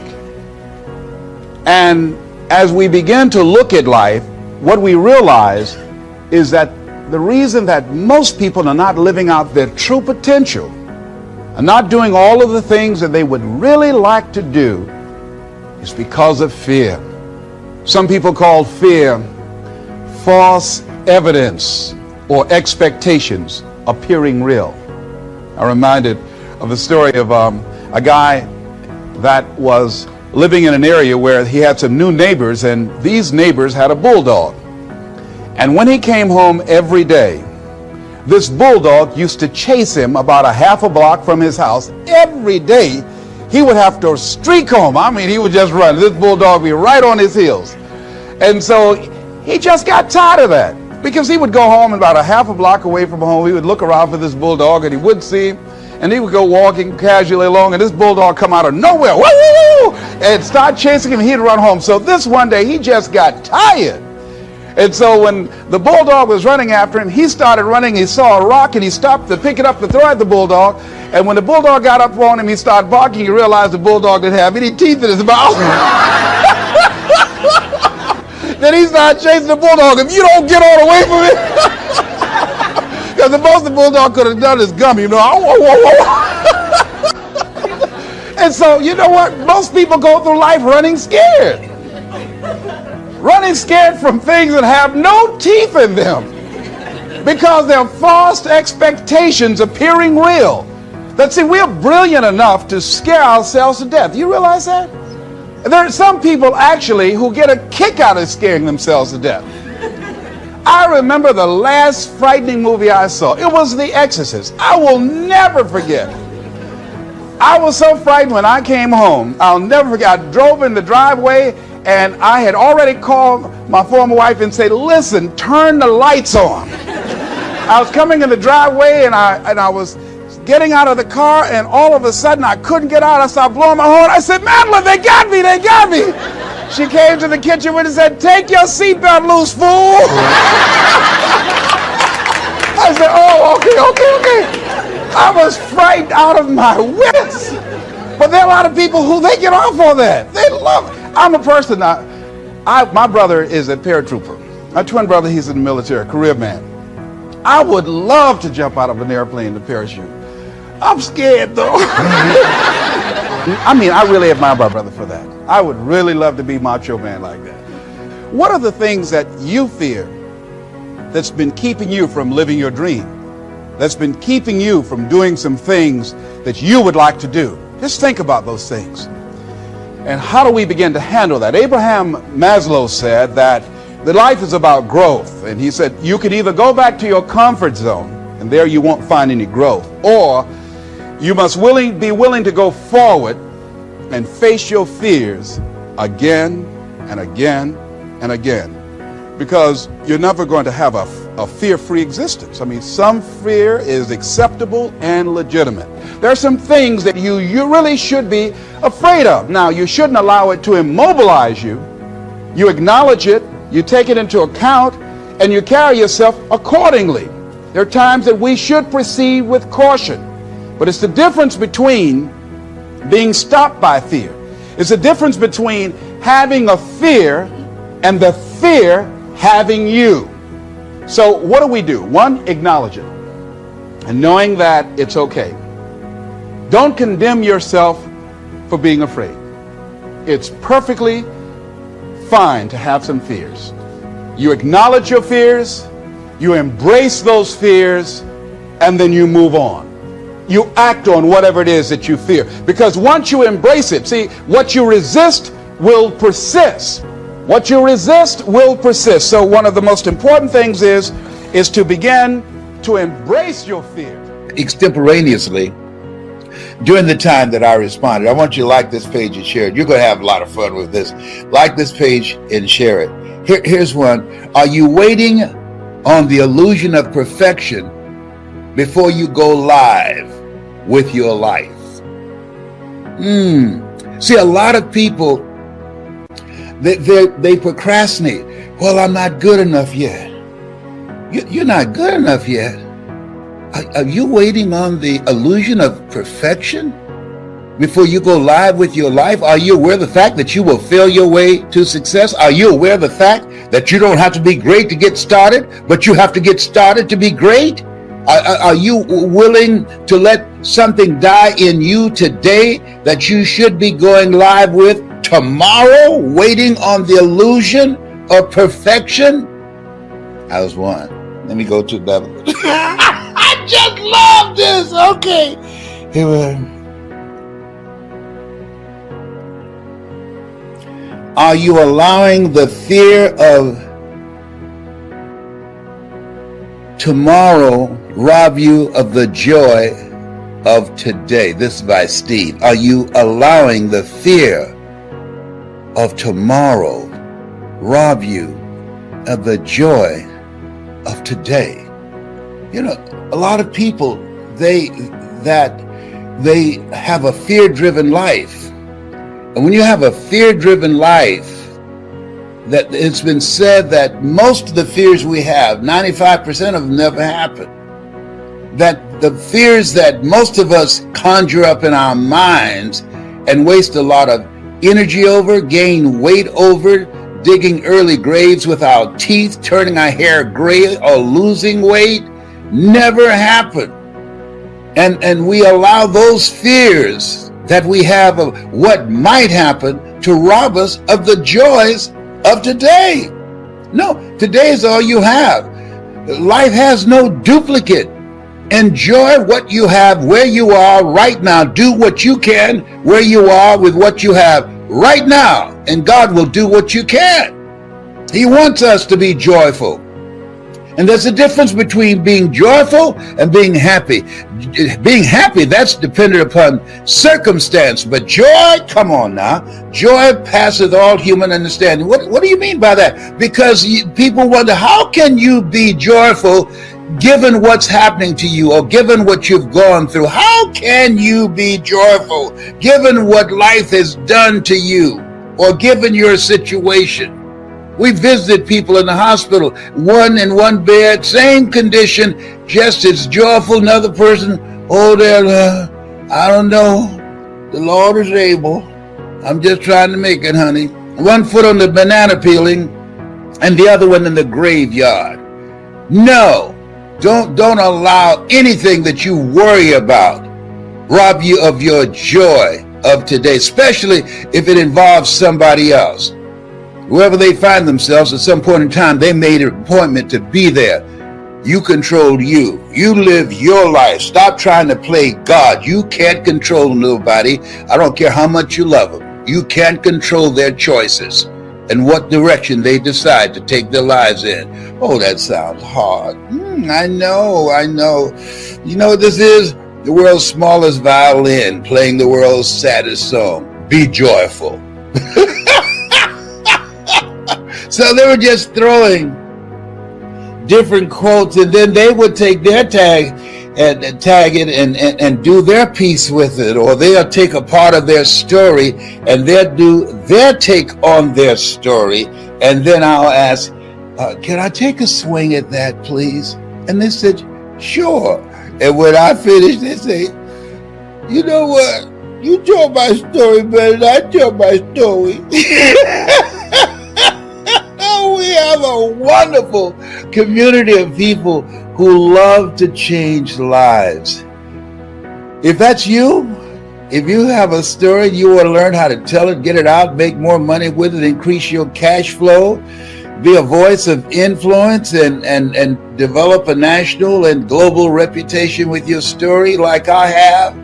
And as we begin to look at life, what we realize is that the reason that most people are not living out their true potential, are not doing all of the things that they would really like to do, is because of fear. Some people call fear false evidence or expectations appearing real. I'm reminded of the story of a guy that was living in an area where he had some new neighbors, and these neighbors had a bulldog. And when he came home every day, this bulldog used to chase him about a half a block from his house. Every day, he would have to streak home. I mean, he would just run. This bulldog would be right on his heels. And so he just got tired of that, because he would go home about a half a block away from home. He would look around for this bulldog, and he wouldn't see him. And he would go walking casually along, and this bulldog come out of nowhere, woo, woo, woo, and start chasing him. He'd run home. So this one day, he just got tired. And so when the bulldog was running after him, he started running. He saw a rock, and he stopped to pick it up to throw at the bulldog. And when the bulldog got up on him, he started barking. He realized the bulldog didn't have any teeth in his mouth. Then he started chasing the bulldog. If you don't get all away from it, because the most the bulldog could have done is gummy, you know. And so, you know what? Most people go through life running scared. Running scared from things that have no teeth in them, because they're false expectations appearing real. That, see, we're brilliant enough to scare ourselves to death. You realize that? There are some people actually who get a kick out of scaring themselves to death. I remember the last frightening movie I saw. It was The Exorcist. I will never forget. I was so frightened when I came home. I'll never forget. I drove in the driveway, and I had already called my former wife and said, listen, turn the lights on. I was coming in the driveway, and I was getting out of the car, and all of a sudden I couldn't get out. I started blowing my horn. I said, Madeline, they got me, they got me. She came to the kitchen with and said, take your seatbelt loose, fool. I said, oh, okay. I was frightened out of my wits. But there are a lot of people who they get off on that. They love it. I'm a person, my brother is a paratrooper. My twin brother, he's in the military, career man. I would love to jump out of an airplane to parachute. I'm scared, though. I mean, I really admire my brother for that. I would really love to be macho man like that. What are the things that you fear that's been keeping you from living your dream? That's been keeping you from doing some things that you would like to do? Just think about those things. And how do we begin to handle that? Abraham Maslow said that the life is about growth. And he said, you can either go back to your comfort zone, and there you won't find any growth, or you must be willing to go forward and face your fears again and again and again, because you're never going to have a fear-free existence. I mean, some fear is acceptable and legitimate. There are some things that you really should be afraid of. Now, you shouldn't allow it to immobilize you. You acknowledge it, you take it into account, and you carry yourself accordingly. There are times that we should proceed with caution, but it's the difference between being stopped by fear. It's the difference between having a fear and the fear having you. So what do? One, acknowledge it, and knowing that it's okay. Don't condemn yourself for being afraid. It's perfectly fine to have some fears. You acknowledge your fears, you embrace those fears, and then you move on. You act on whatever it is that you fear. Because once you embrace it, see, what you resist will persist. What you resist will persist. So one of the most important things is to begin to embrace your fear. Extemporaneously, during the time that I responded, I want you to like this page and share it. You're going to have a lot of fun with this. Like this page and share it. Here's one. Are you waiting on the illusion of perfection before you go live with your life? See, a lot of people, they procrastinate. Well, I'm not good enough yet. You're not good enough yet. Are you waiting on the illusion of perfection before you go live with your life? Are you aware of the fact that you will fail your way to success? Are you aware of the fact that you don't have to be great to get started, but you have to get started to be great? Are you willing to let something die in you today that you should be going live with tomorrow, waiting on the illusion of perfection? I was one. Let me go to another one. I just love this. Okay. Here we are. Are you allowing the fear of tomorrow rob you of the joy of today? This is by Steve. Are you allowing the fear of tomorrow rob you of the joy of today? You know, a lot of people, they have a fear-driven life. And when you have a fear-driven life, that it's been said that most of the fears we have, 95% of them never happen. That the fears that most of us conjure up in our minds and waste a lot of energy over, gain weight over, digging early graves with our teeth, turning our hair gray, or losing weight, never happen. And we allow those fears that we have of what might happen to rob us of the joys of today. No, today is all you have. Life has no duplicate. Enjoy what you have where you are right now. Do what you can where you are with what you have right now, and God will do what you can. He wants us to be joyful. And there's a difference between being joyful and being happy. Being happy, that's dependent upon circumstance. But joy, come on now. Joy passeth all human understanding. What do you mean by that? Because people wonder, how can you be joyful given what's happening to you or given what you've gone through? How can you be joyful given what life has done to you or given your situation? We visited people in the hospital, one in one bed, same condition, just as joyful. Another person, oh, I don't know. The Lord is able. I'm just trying to make it, honey. One foot on the banana peeling and the other one in the graveyard. No, don't allow anything that you worry about rob you of your joy of today, especially if it involves somebody else. Wherever they find themselves, at some point in time, they made an appointment to be there. You control you. You live your life. Stop trying to play God. You can't control nobody. I don't care how much you love them. You can't control their choices and what direction they decide to take their lives in. Oh, that sounds hard. I know. You know what this is? The world's smallest violin playing the world's saddest song. Be joyful. So they were just throwing different quotes, and then they would take their tag and tag it and do their piece with it, or they'll take a part of their story and they'll do their take on their story, and then I'll ask, can I take a swing at that, please? And they said, sure. And when I finish, they say, you know what? You told my story better than I told my story. We have a wonderful community of people who love to change lives. If that's you, if you have a story, you want to learn how to tell it, get it out, make more money with it, increase your cash flow, be a voice of influence, and develop a national and global reputation with your story like I have,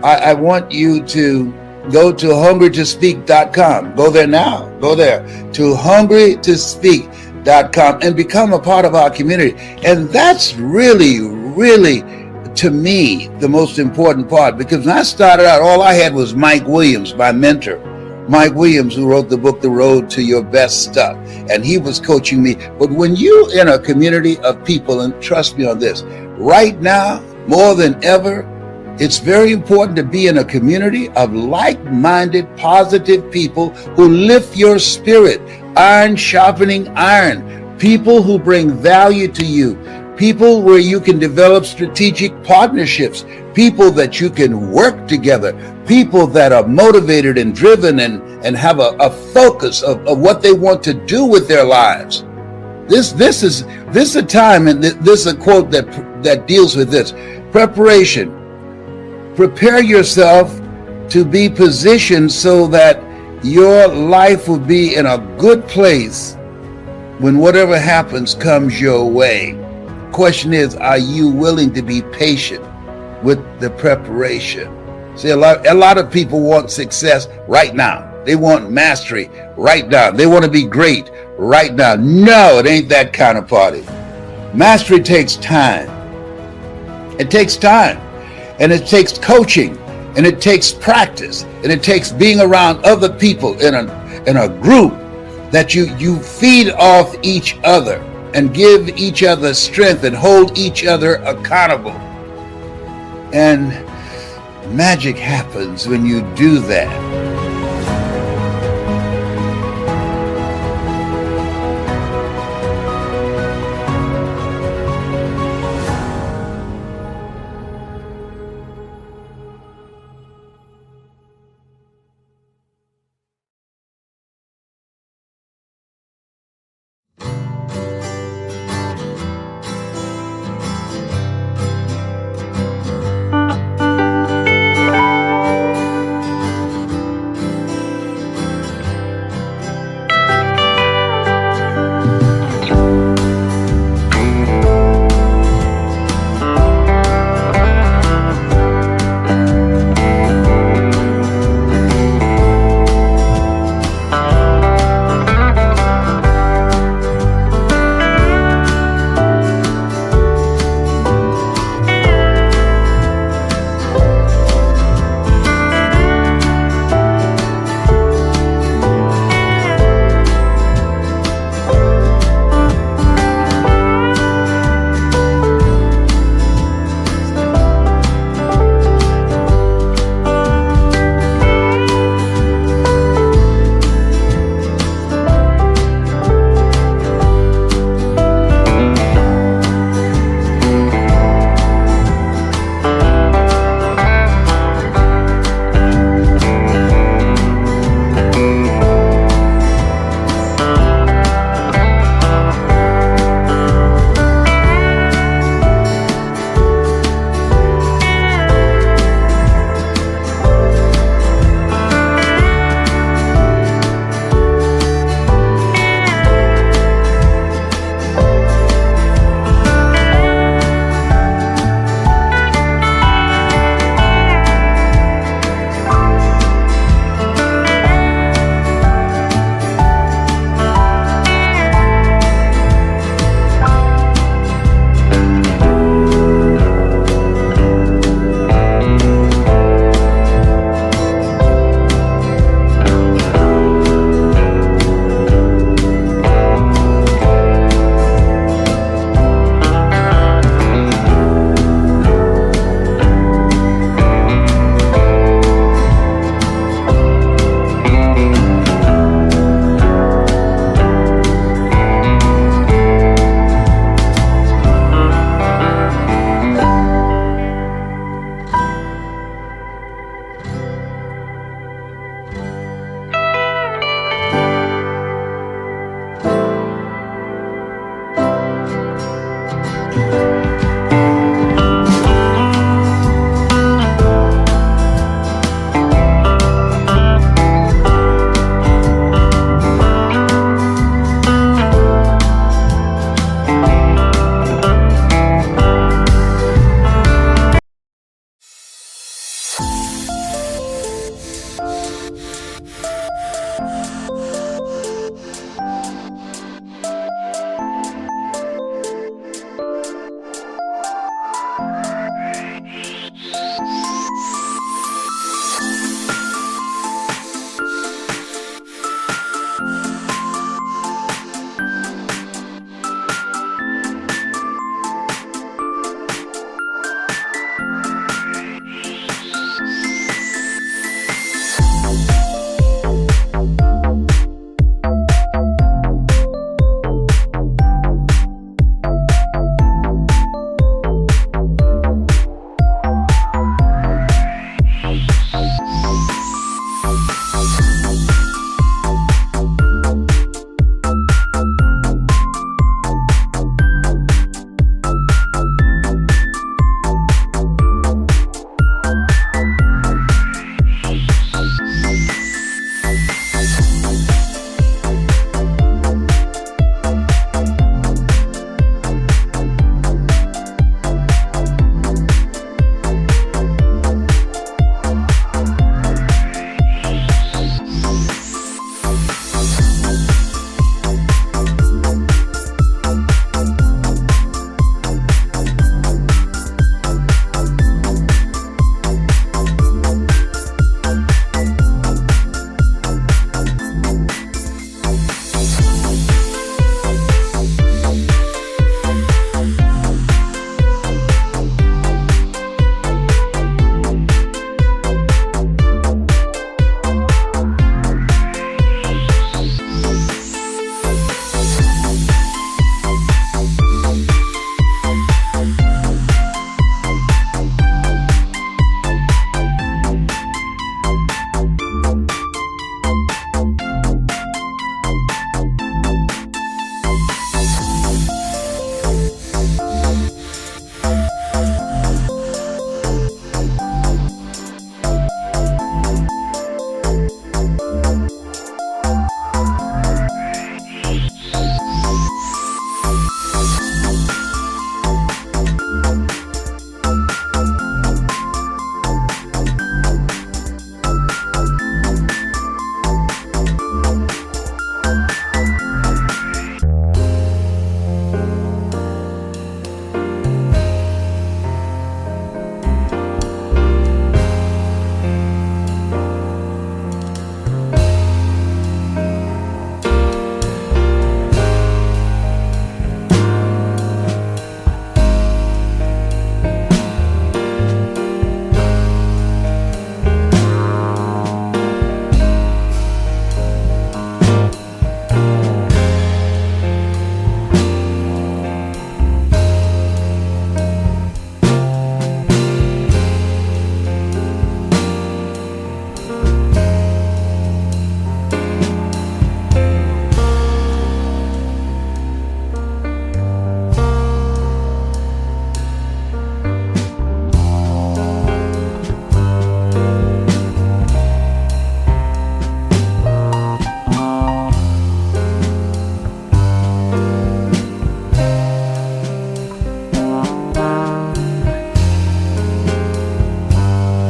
I want you to go to hungrytospeak.com. Go there now. Go there to hungrytospeak.com and become a part of our community. And that's really, really, to me, the most important part, because when I started out, all I had was Mike Williams, my mentor. Mike Williams, who wrote the book, The Road to Your Best Stuff. And he was coaching me. But when you're in a community of people, and trust me on this, right now, more than ever, it's very important to be in a community of like-minded, positive people who lift your spirit, iron sharpening iron, people who bring value to you, people where you can develop strategic partnerships, people that you can work together, people that are motivated and driven and have a focus of what they want to do with their lives. This is a time, and this is a quote that deals with this. Preparation. Prepare yourself to be positioned so that your life will be in a good place when whatever happens comes your way. Question is, are you willing to be patient with the preparation? See, a lot of people want success right now. They want mastery right now. They want to be great right now. No, it ain't that kind of party. Mastery takes time. It takes time. And it takes coaching, and it takes practice, and it takes being around other people in a group that you feed off each other and give each other strength and hold each other accountable. And magic happens when you do that.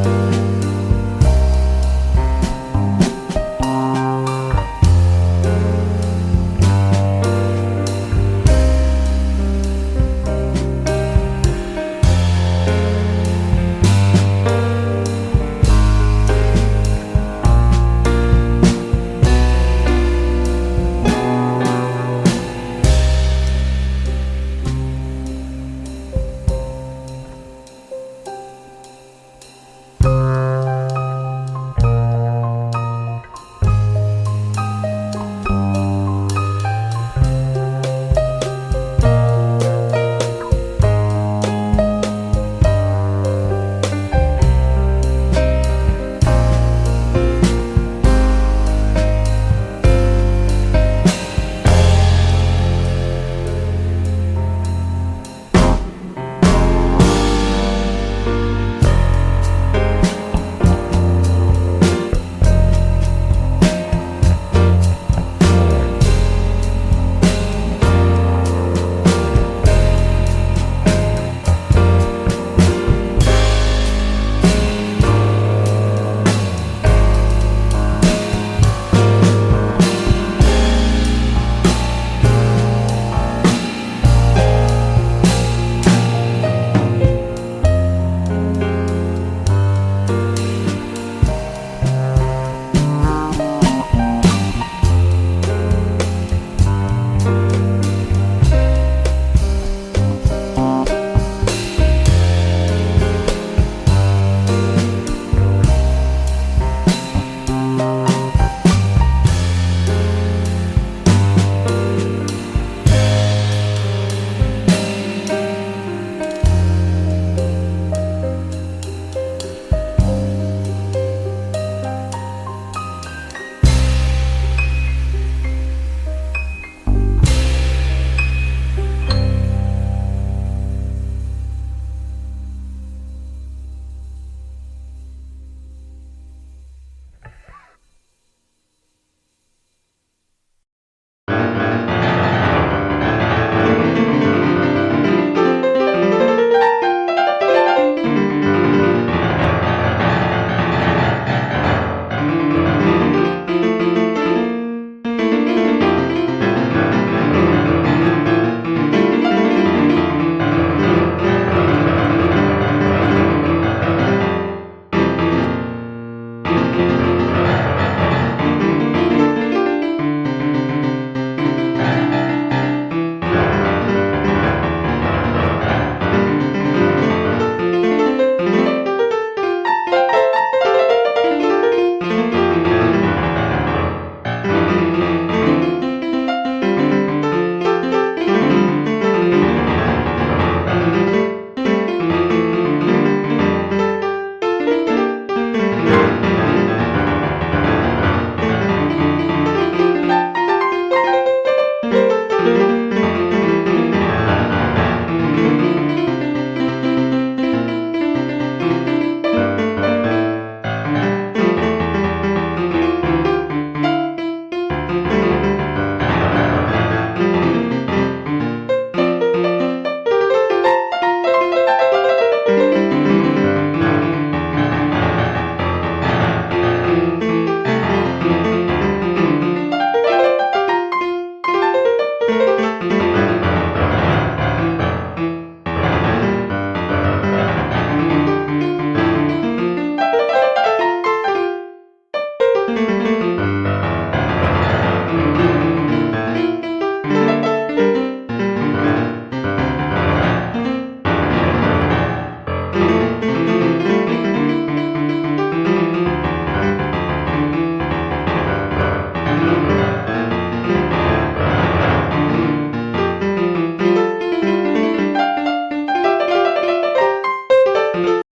Bye.